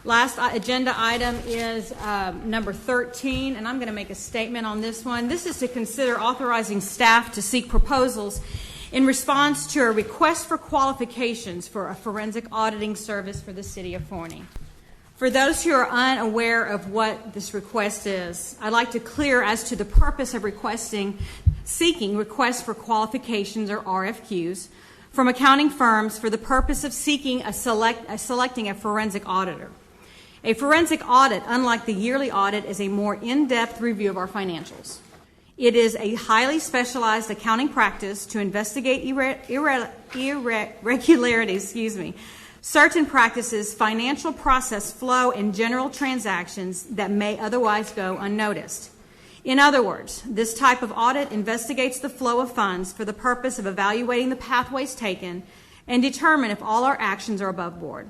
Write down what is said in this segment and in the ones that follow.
Last agenda item is number 13, and I'm going to make a statement on this one. This is to consider authorizing staff to seek proposals in response to a request for qualifications for a forensic auditing service for the City of Forney. For those who are unaware of what this request is, I'd like to clear as to the purpose of seeking requests for qualifications, or RFQs, from accounting firms for the purpose of seeking selecting a forensic auditor. A forensic audit, unlike the yearly audit, is a more in-depth review of our financials. It is a highly specialized accounting practice to investigate irregularities, certain practices, financial process flow, and general transactions that may otherwise go unnoticed. In other words, this type of audit investigates the flow of funds for the purpose of evaluating the pathways taken and determine if all our actions are above board.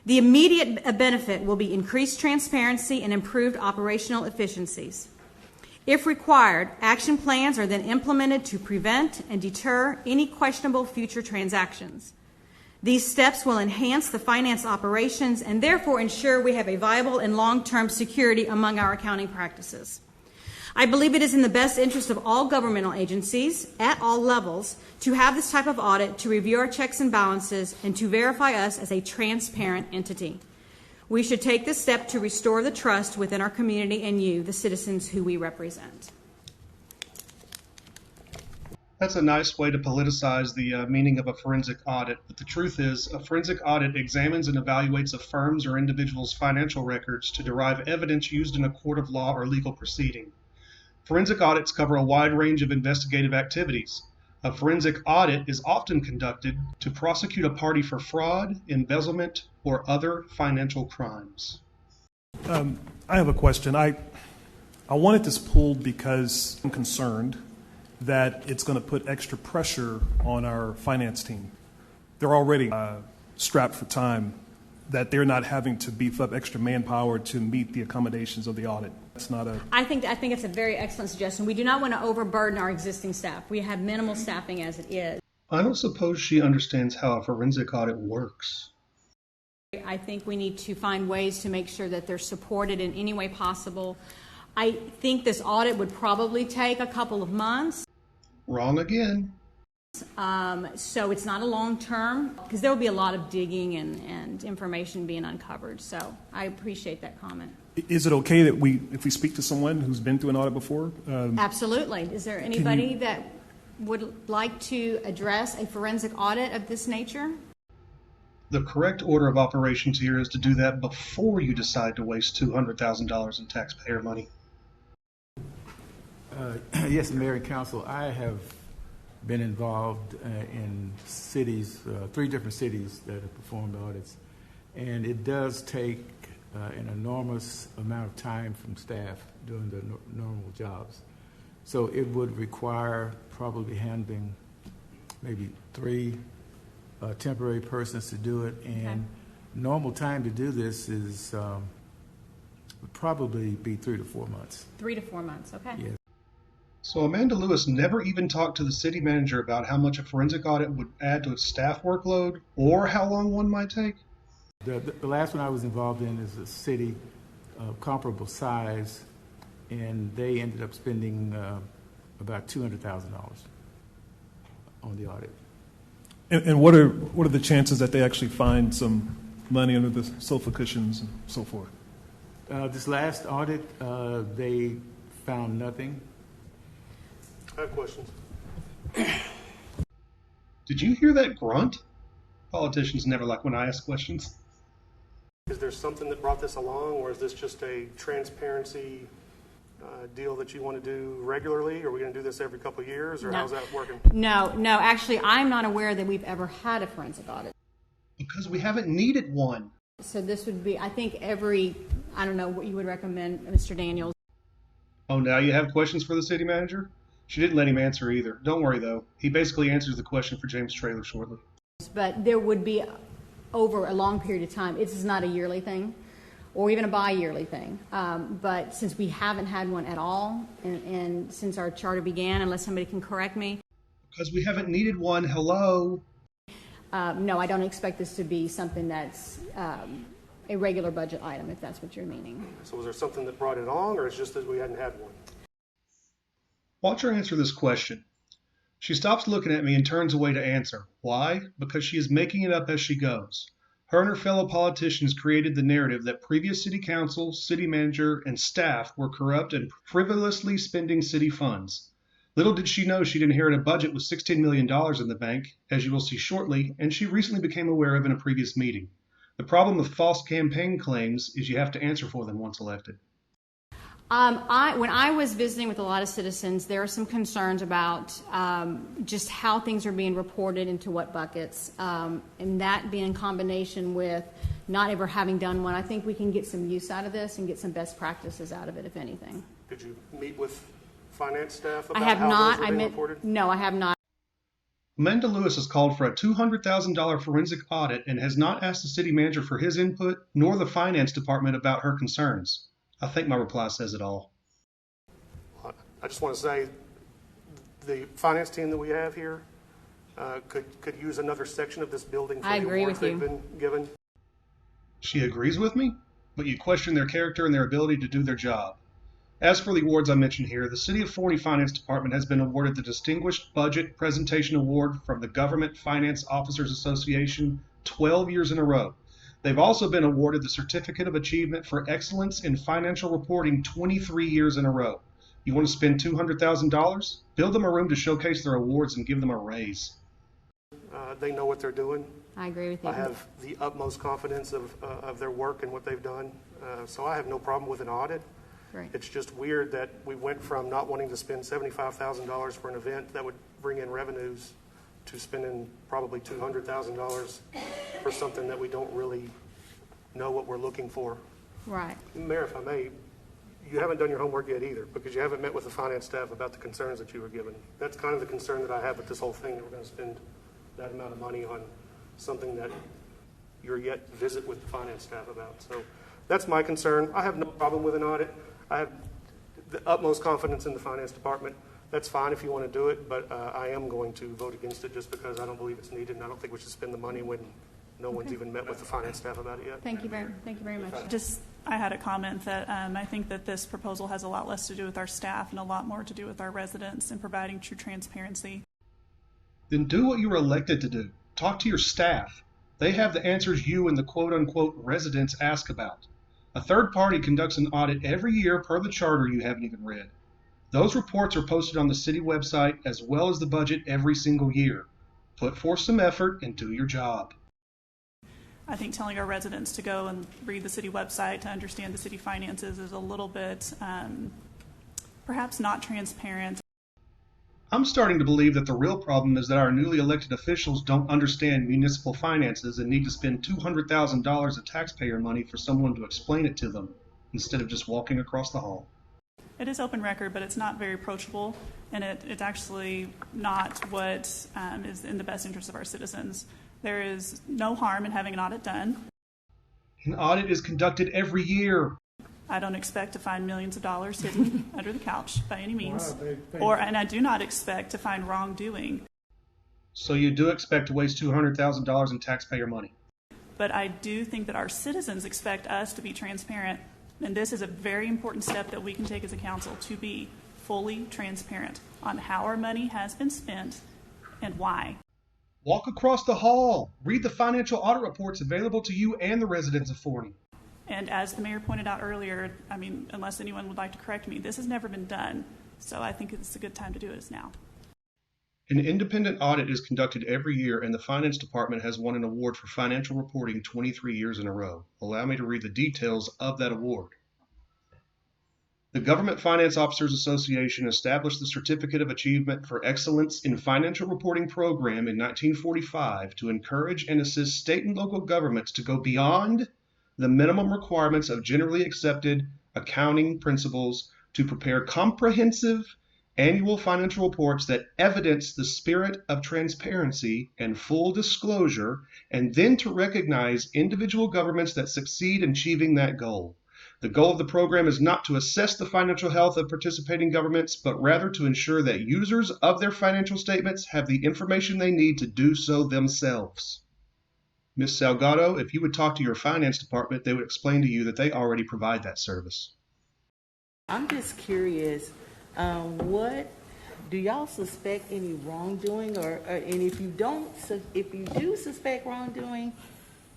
The immediate benefit will be increased transparency and improved operational efficiencies. If required, action plans are then implemented to prevent and deter any questionable future transactions. These steps will enhance the finance operations and therefore ensure we have a viable and long-term security among our accounting practices. I believe it is in the best interest of all governmental agencies at all levels to have this type of audit to review our checks and balances and to verify us as a transparent entity. We should take this step to restore the trust within our community and you, the citizens who we represent. That's a nice way to politicize the meaning of a forensic audit, but the truth is, a forensic audit examines and evaluates a firm's or individual's financial records to derive evidence used in a court of law or legal proceeding. Forensic audits cover a wide range of investigative activities. A forensic audit is often conducted to prosecute a party for fraud, embezzlement, or other financial crimes. I have a question. I wanted this pulled because I'm concerned that it's going to put extra pressure on our finance team. They're already strapped for time, that they're not having to beef up extra manpower to meet the accommodations of the audit. It's not a... I think it's a very excellent suggestion. We do not want to overburden our existing staff. We have minimal staffing as it is. I don't suppose she understands how a forensic audit works. I think we need to find ways to make sure that they're supported in any way possible. I think this audit would probably take a couple of months. Wrong again. So it's not a long term, because there will be a lot of digging and information being uncovered. So I appreciate that comment. Is it okay that if we speak to someone who's been through an audit before? Absolutely. Is there anybody that would like to address a forensic audit of this nature? The correct order of operations here is to do that before you decide to waste $200,000 in taxpayer money. Yes, Mayor and Council, I have been involved in cities, 3 different cities that have performed audits, and it does take an enormous amount of time from staff doing the normal jobs. So it would require probably handling maybe 3 temporary persons to do it, and normal time to do this is would probably be 3 to 4 months. 3 to 4 months, okay. Yeah. So Amanda Lewis never even talked to the city manager about how much a forensic audit would add to its staff workload or how long one might take? The last one I was involved in is a city of comparable size, and they ended up spending about $200,000 on the audit. And what are the chances that they actually find some money under the sofa cushions and so forth? This last audit, they found nothing. I have questions. Did you hear that grunt? Politicians never like when I ask questions. Is there something that brought this along, or is this just a transparency deal that you want to do regularly? Are we going to do this every couple of years, or No. how's that working? No, actually, I'm not aware that we've ever had a forensic audit. Because we haven't needed one. So this would be, I think, I don't know what you would recommend, Mr. Daniels. Oh, now you have questions for the city manager? She didn't let him answer either. Don't worry, though. He basically answers the question for James Traylor shortly. But there would be over a long period of time. This is not a yearly thing or even a bi-yearly thing. But since we haven't had one at all, and since our charter began, unless somebody can correct me. Because we haven't needed one, hello. No, I don't expect this to be something that's a regular budget item, if that's what you're meaning. So was there something that brought it on, or it's just that we hadn't had one? Watch her answer this question. She stops looking at me and turns away to answer. Why? Because she is making it up as she goes. Her and her fellow politicians created the narrative that previous city council, city manager, and staff were corrupt and frivolously spending city funds. Little did she know she'd inherit a budget with $16 million in the bank, as you will see shortly, and she recently became aware of in a previous meeting. The problem with false campaign claims is you have to answer for them once elected. When I was visiting with a lot of citizens, there are some concerns about just how things are being reported into what buckets, and that being in combination with not ever having done one. I think we can get some use out of this and get some best practices out of it, if anything. Did you meet with finance staff about I have how not. those were being reported? No, I have not. Amanda Lewis has called for a $200,000 forensic audit and has not asked the city manager for his input nor the finance department about her concerns. I think my reply says it all. I just want to say the finance team that we have here could use another section of this building for I the agree awards with they've you. been given. She agrees with me, but you question their character and their ability to do their job. As for the awards I mentioned here, the City of Forney Finance Department has been awarded the Distinguished Budget Presentation Award from the Government Finance Officers Association 12 years in a row. They've also been awarded the Certificate of Achievement for Excellence in Financial Reporting 23 years in a row. You want to spend $200,000? Build them a room to showcase their awards and give them a raise. They know what they're doing. I agree with you. I have the utmost confidence of their work and what they've done. So I have no problem with an audit. Right. It's just weird that we went from not wanting to spend $75,000 for an event that would bring in revenues to spending probably $200,000 for something that we don't really know what we're looking for. Right. Mayor, if I may, you haven't done your homework yet either, because you haven't met with the finance staff about the concerns that you were given. That's kind of the concern that I have with this whole thing, that we're going to spend that amount of money on something that you're yet to visit with the finance staff about. So that's my concern. I have no problem with an audit. I have the utmost confidence in the finance department. That's fine if you want to do it, but I am going to vote against it just because I don't believe it's needed, and I don't think we should spend the money when no one's even met with the finance staff about it yet. Thank you very much. I had a comment that I think that this proposal has a lot less to do with our staff and a lot more to do with our residents and providing true transparency. Then do what you were elected to do. Talk to your staff. They have the answers you and the quote-unquote residents ask about. A third party conducts an audit every year per the charter you haven't even read. Those reports are posted on the city website as well as the budget every single year. Put forth some effort and do your job. I think telling our residents to go and read the city website to understand the city finances is a little bit perhaps not transparent. I'm starting to believe that the real problem is that our newly elected officials don't understand municipal finances and need to spend $200,000 of taxpayer money for someone to explain it to them instead of just walking across the hall. It is open record, but it's not very approachable, and it's actually not what is in the best interest of our citizens. There is no harm in having an audit done. An audit is conducted every year. I don't expect to find millions of dollars hidden under the couch by any means, and I do not expect to find wrongdoing. So you do expect to waste $200,000 in taxpayer money. But I do think that our citizens expect us to be transparent, and this is a very important step that we can take as a council to be fully transparent on how our money has been spent and why. Walk across the hall. Read the financial audit reports available to you and the residents of Forney. And as the mayor pointed out earlier, I mean, unless anyone would like to correct me, this has never been done. So I think it's a good time to do it now. An independent audit is conducted every year, and the finance department has won an award for financial reporting 23 years in a row. Allow me to read the details of that award. The Government Finance Officers Association established the Certificate of Achievement for Excellence in Financial Reporting program in 1945 to encourage and assist state and local governments to go beyond the minimum requirements of generally accepted accounting principles to prepare comprehensive annual financial reports that evidence the spirit of transparency and full disclosure, and then to recognize individual governments that succeed in achieving that goal. The goal of the program is not to assess the financial health of participating governments, but rather to ensure that users of their financial statements have the information they need to do so themselves. Ms. Salgado, if you would talk to your finance department, they would explain to you that they already provide that service. I'm just curious, what do y'all suspect any wrongdoing, and if you do suspect wrongdoing,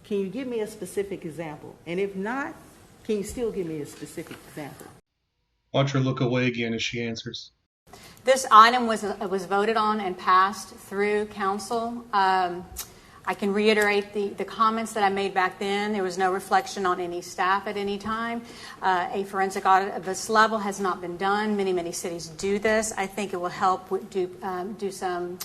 can you give me a specific example? And if not, can you still give me a specific example? Watch her look away again as she answers. This item was voted on and passed through council. I can reiterate the comments that I made back then. There was no reflection on any staff at any time. A forensic audit of this level has not been done. Many cities do this. I think it will help do some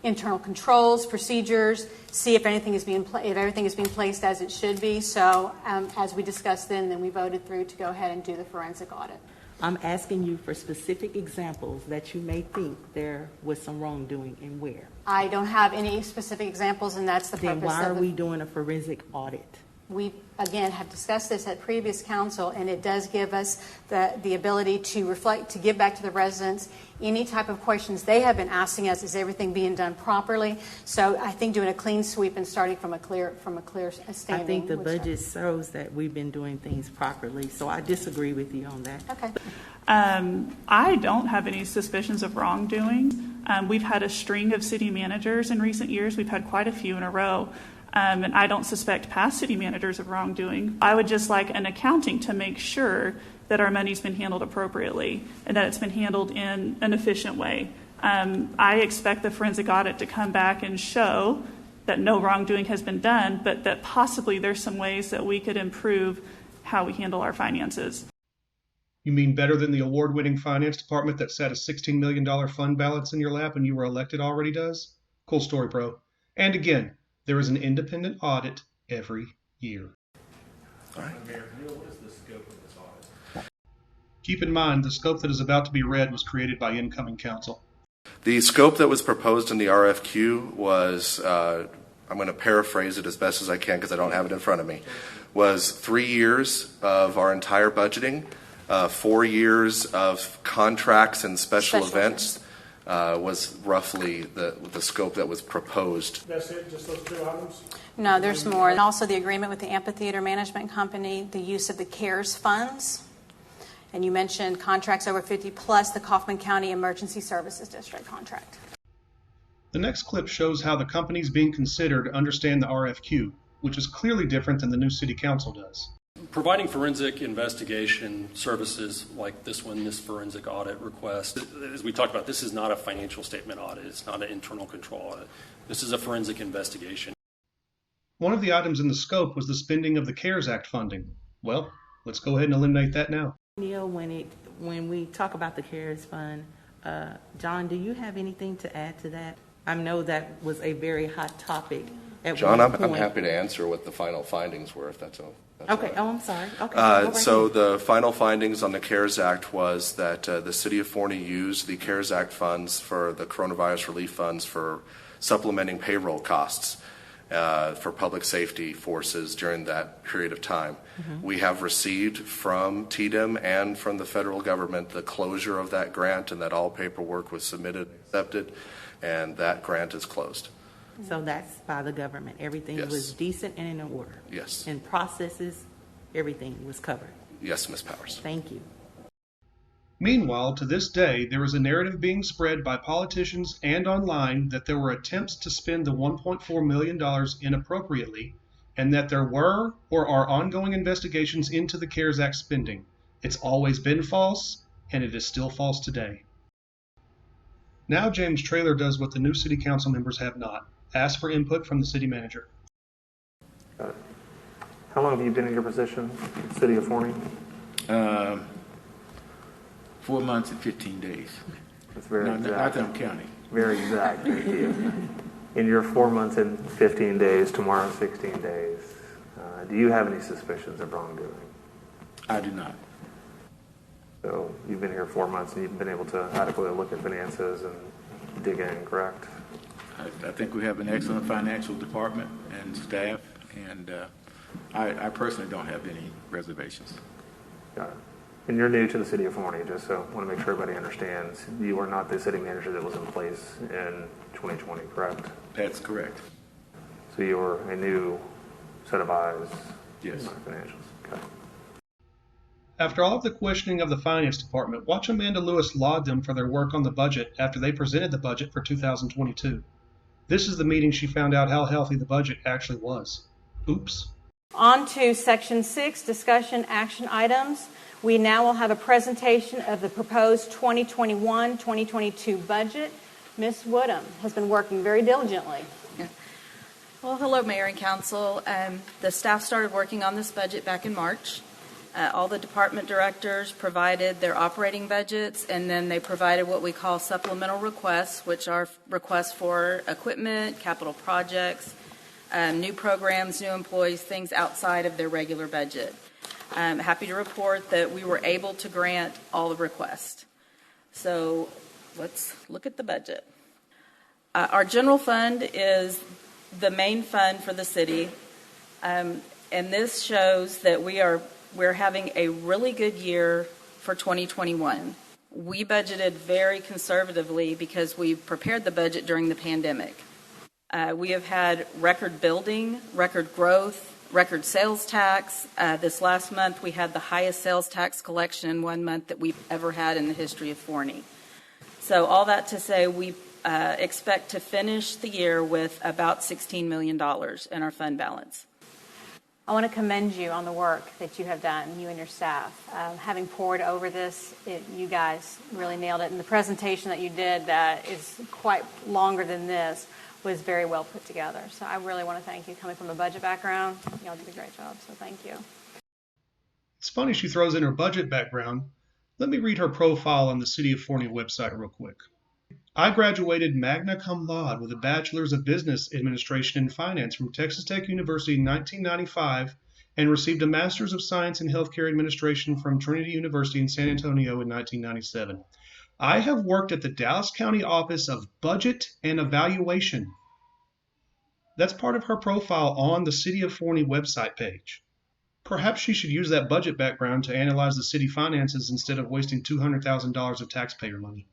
internal controls, procedures, see if everything is being placed as it should be. So as we discussed then we voted through to go ahead and do the forensic audit. I'm asking you for specific examples that you may think there was some wrongdoing and where. I don't have any specific examples, and that's the purpose. Then why are we doing a forensic audit? We, again, have discussed this at previous council, and it does give us the ability to reflect, to give back to the residents any type of questions they have been asking us. Is everything being done properly? So I think doing a clean sweep and starting from a clear standing. I think the budget shows that we've been doing things properly, so I disagree with you on that. Okay. I don't have any suspicions of wrongdoing. We've had a string of city managers in recent years. We've had quite a few in a row. And I don't suspect past city managers of wrongdoing. I would just like an accounting to make sure that our money's been handled appropriately and that it's been handled in an efficient way. I expect the forensic audit to come back and show that no wrongdoing has been done, but that possibly there's some ways that we could improve how we handle our finances. You mean better than the award-winning finance department that sat a $16 million fund balance in your lap and you were elected already does? Cool story, bro. And again, there is an independent audit every year. All right. Mayor, what is the scope of this audit? Keep in mind, the scope that is about to be read was created by incoming council. The scope that was proposed in the RFQ was, I'm going to paraphrase it as best as I can because I don't have it in front of me, was 3 years of our entire budgeting, 4 years of contracts and special events. Was roughly the scope that was proposed. That's it, just those two items? No, there's more. And also the agreement with the amphitheater management company, the use of the CARES funds. And you mentioned contracts over 50 plus the Kaufman County Emergency Services District contract. The next clip shows how the companies being considered understand the RFQ, which is clearly different than the new city council does. Providing forensic investigation services like this one, this forensic audit request, as we talked about, this is not a financial statement audit. It's not an internal control audit. This is a forensic investigation. One of the items in the scope was the spending of the CARES Act funding. Well, let's go ahead and eliminate that now. Neil, when we talk about the CARES Fund, John, do you have anything to add to that? I know that was a very hot topic at John, one point. I'm happy to answer what the final findings were, if that's all. Okay. Oh, I'm sorry. Okay. So the final findings on the CARES Act was that the city of Forney used the CARES Act funds for the coronavirus relief funds for supplementing payroll costs for public safety forces during that period of time. Mm-hmm. We have received from TDM and from the federal government the closure of that grant and that all paperwork was submitted, accepted, and that grant is closed. So that's by the government. Everything Yes. was decent and in order. Yes. And processes, everything was covered. Yes, Ms. Powers. Thank you. Meanwhile, to this day, there is a narrative being spread by politicians and online that there were attempts to spend the $1.4 million inappropriately, and that there were or are ongoing investigations into the CARES Act spending. It's always been false, and it is still false today. Now James Traylor does what the new city council members have not. Ask for input from the city manager. Got it. How long have you been in your position, City of Forney? 4 months and 15 days. That's very No, exact. I'm counting. Very exact. Thank you. In your 4 months and 15 days, tomorrow 16 days, do you have any suspicions of wrongdoing? I do not. So you've been here 4 months and you've been able to adequately look at finances and dig in, correct? I think we have an excellent financial department and staff, and I personally don't have any reservations. Got it. And you're new to the city of Forney, just so I want to make sure everybody understands. You are not the city manager that was in place in 2020, correct? That's correct. So you are a new set of eyes Yes. on financials. Okay. After all of the questioning of the Finance Department, watch Amanda Lewis laud them for their work on the budget after they presented the budget for 2022. This is the meeting she found out how healthy the budget actually was. Oops. On to Section 6, discussion action items. We now will have a presentation of the proposed 2021-2022 budget. Ms. Woodham has been working very diligently. Well, hello, Mayor and Council. The staff started working on this budget back in March. All the department directors provided their operating budgets, and then they provided what we call supplemental requests, which are requests for equipment, capital projects, new programs, new employees, things outside of their regular budget. I'm happy to report that we were able to grant all the requests. So let's look at the budget. Our general fund is the main fund for the city, and this shows that we're having a really good year for 2021. We budgeted very conservatively because we prepared the budget during the pandemic. We have had record building, record growth, record sales tax. This last month we had the highest sales tax collection in 1 month that we've ever had in the history of Forney. So all that to say, we expect to finish the year with about $16 million in our fund balance. I want to commend you on the work that you have done, you and your staff. Having poured over this, you guys really nailed it. And the presentation that you did that is quite longer than this was very well put together. So I really want to thank you. Coming from a budget background, y'all did a great job, so thank you. It's funny she throws in her budget background. Let me read her profile on the City of Forney website real quick. I graduated magna cum laude with a Bachelor's of Business Administration and Finance from Texas Tech University in 1995 and received a Master's of Science in Healthcare Administration from Trinity University in San Antonio in 1997. I have worked at the Dallas County Office of Budget and Evaluation. That's part of her profile on the City of Forney website page. Perhaps she should use that budget background to analyze the city finances instead of wasting $200,000 of taxpayer money.